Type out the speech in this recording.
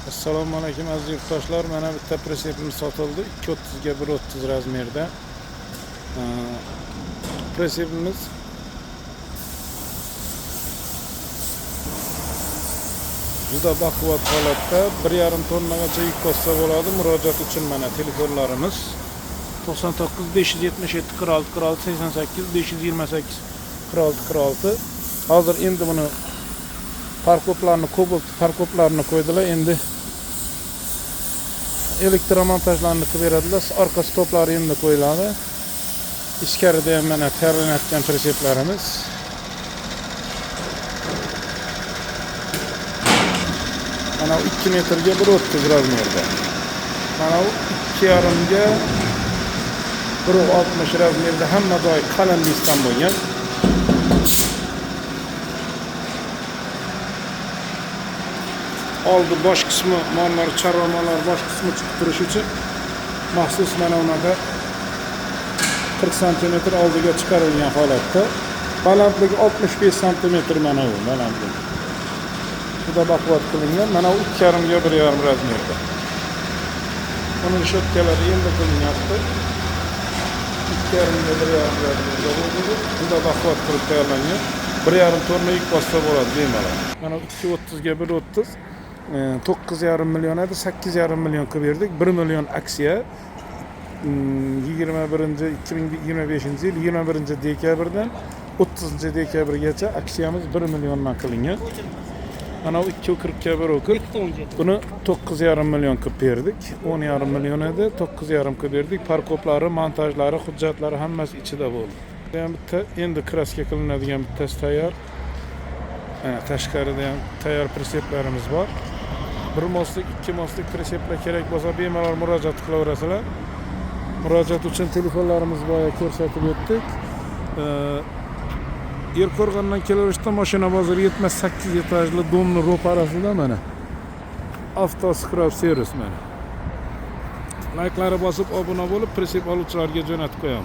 Assalomu alaykum aziz yurtdoshlar. Mana bitta presepimiz sotildi. 230 ga 130 razmerda. Presepimiz juda baquvvat holatda 1,5 tonnagacha yuk bossa bo'ladi. Murojaat uchun mana telefonlarimiz 99 577 46 46 88 528 46 46. Hozir endi buni parkoplarni, Cobalt parkoplarni qo'ydilar. Endi elektromontajlarni qilib beradilar. Orqa stoplari endi qo'yiladi. Ichkarida ham mana tayyorlanayotgan preseplarimiz. Mana 2 metrga 130 razmerda. Mana 2,5 ga 160 razmerda hamma joy qalin listan bo'lgan. Oldi bosh qismi mollar, charvamolar bosh qismi chiqib turish uchun maxsus mana unaqa 40 cm oldiga chiqarilgan holatda. Balandligi 65 cm mana bu balandligi. Juda baquvvat qilingan. Mana 2,5 ga 1,5 razmerda. Uning shotkalari endi qilinyapti. 2,5 ga 1,5 razmerda bo'ldi. Juda baquvvat qilib tayyorlangan. 1,5 tonna yuk bossa bo'ladi bemalol. Mana 230 ga 130 9,5 million edi, 8,5 million qilib berdik. 1 million aksiya 2025-yil 21 dekabrdan 30 dekabrgacha aksiyamiz 1 milliondan qilingan. Mana 240 ga 140. Buni 9,5 million qilib berdik. 10,5 million edi, 9,5 qilib berdik. Parkoplari, montajlari, hujjatlari hammasi ichida bo'ldi. Bitta endi kraska qilinadigan bittasi tayyor. Tashqarida ham tayyor preseplarimiz bor. 1 mostlik, 2 mostlik preseplar kerak bo'lsa bemalol murojaat qilaverasizlar. Murojaat uchun telefonlarimiz boya ko'rsatib o'tdik. Erko'rg'ondan kelaverishda mashina bozori 78 etajli domni ro'parasida mana. Avtoskrab servis mana. Layklari bosib obuna bo'lib, presep oluvchilarga jo'natib qo'yamiz.